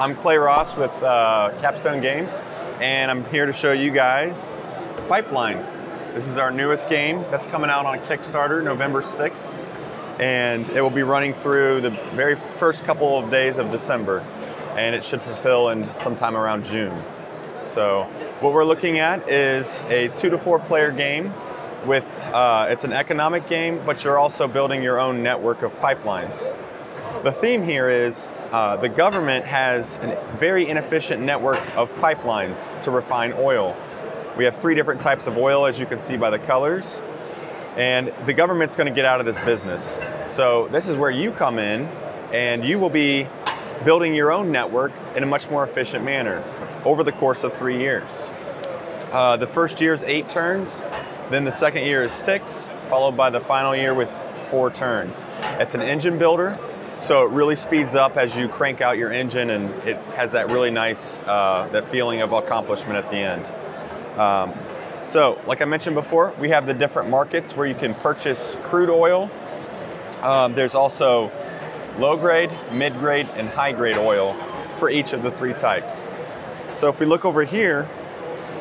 I'm Clay Ross with Capstone Games, and I'm here to show you guys Pipeline. This is our newest game that's coming out on Kickstarter November 6th, and it will be running through the very first couple of days of December, and it should fulfill in sometime around June. So what we're looking at is a 2 to 4 player game with, it's an economic game, but you're also building your own network of pipelines. The theme here is the government has a very inefficient network of pipelines to refine oil. We have 3 different types of oil, as you can see by the colors, and the government's going to get out of this business. So this is where you come in, and you will be building your own network in a much more efficient manner over the course of 3 years. The first year is 8 turns, then the second year is 6, followed by the final year with 4 turns. It's an engine builder, so it really speeds up as you crank out your engine, and it has that really nice, that feeling of accomplishment at the end. So, like I mentioned before, we have the different markets where you can purchase crude oil. There's also low grade, mid grade, and high grade oil for each of the 3 types. So if we look over here,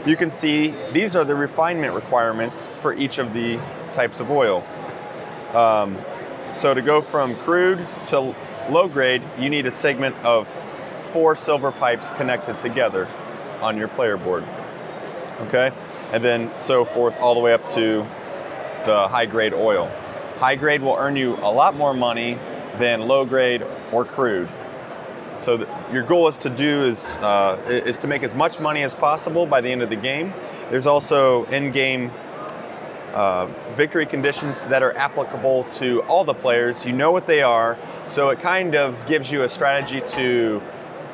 you can see these are the refinement requirements for each of the types of oil. So to go from crude to low grade, you need a segment of 4 silver pipes connected together on your player board. Okay, and then so forth all the way up to the high grade oil. High grade will earn you a lot more money than low grade or crude. So your goal is to is to make as much money as possible by the end of the game. There's also in-game victory conditions that are applicable to all the players. You know what they are, so it kind of gives you a strategy to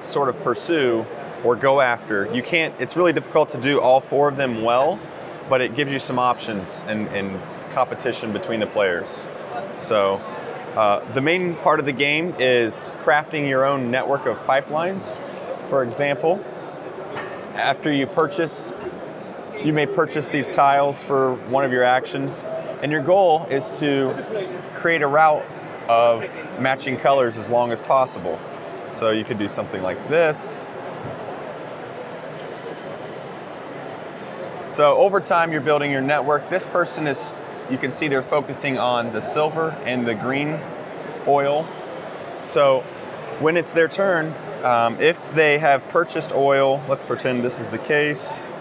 sort of pursue or go after. You can't, it's really difficult to do all 4 of them well, but it gives you some options in competition between the players. So the main part of the game is crafting your own network of pipelines. For example, after you purchase, you may purchase these tiles for one of your actions, and your goal is to create a route of matching colors as long as possible. So you could do something like this. So over time, you're building your network. This person is, you can see they're focusing on the silver and the green oil. So when it's their turn, if they have purchased oil, let's pretend this is the case,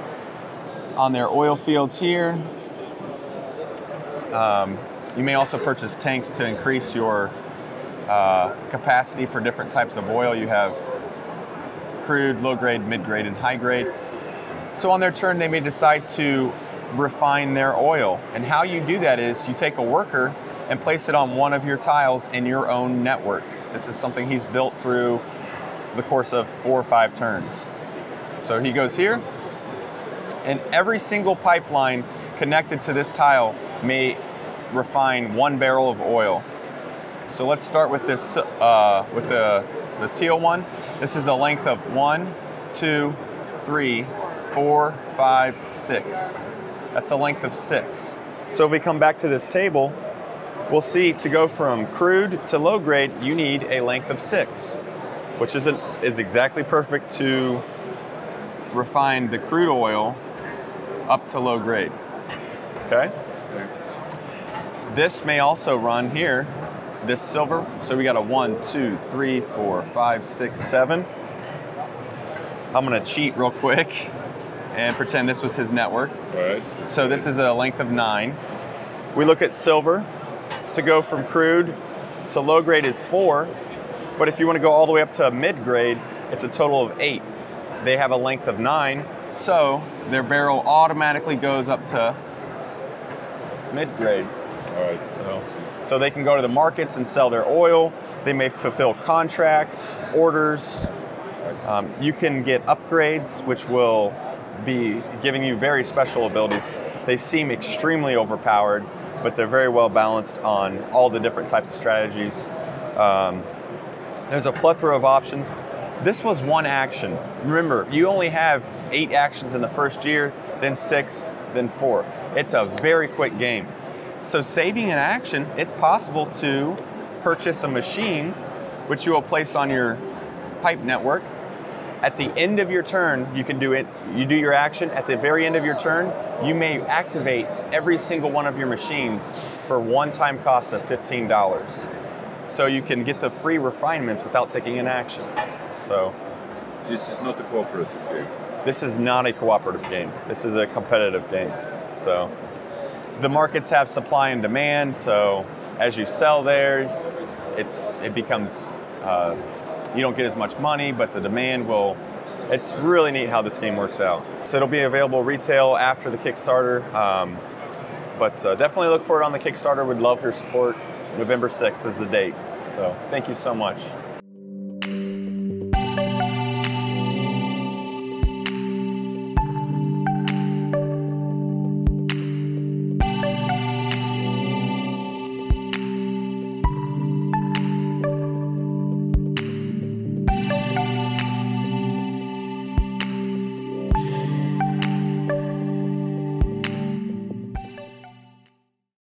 on their oil fields here. You may also purchase tanks to increase your capacity for different types of oil. You have crude, low grade, mid grade, and high grade. So on their turn, they may decide to refine their oil. And how you do that is you take a worker and place it on one of your tiles in your own network. This is something he's built through the course of 4 or 5 turns. So he goes here, and every single pipeline connected to this tile may refine 1 barrel of oil. So let's start with this, with the teal one. This is a length of 1, 2, 3, 4, 5, 6. That's a length of 6. So if we come back to this table, we'll see to go from crude to low grade, you need a length of 6, which is exactly perfect to refine the crude oil up to low grade. Okay? This may also run here, this silver. So we got a 1, 2, 3, 4, 5, 6, 7. I'm gonna cheat real quick and pretend this was his network. All right. So this is a length of 9. We look at silver. To go from crude to low grade is 4, but if you want to go all the way up to mid grade, it's a total of 8. They have a length of 9, so their barrel automatically goes up to mid grade. All right. So they can go to the markets and sell their oil. They may fulfill contracts, orders. You can get upgrades, which will be giving you very special abilities. They seem extremely overpowered, but they're very well balanced on all the different types of strategies. There's a plethora of options. This was 1 action. Remember, you only have 8 actions in the first year, then 6, then 4. It's a very quick game. So saving an action, it's possible to purchase a machine which you will place on your pipe network, At the end of your turn, you can do it. You do your action. At the very end of your turn, you may activate every single one of your machines for a one-time cost of $15. So you can get the free refinements without taking an action. So this is not a cooperative game. This is not a cooperative game. This is a competitive game. So the markets have supply and demand. So as you sell there, it becomes you don't get as much money, but the demand will. It's really neat how this game works out. So it'll be available retail after the Kickstarter, but definitely look for it on the Kickstarter. We'd love your support. November 6th is the date. So thank you so much.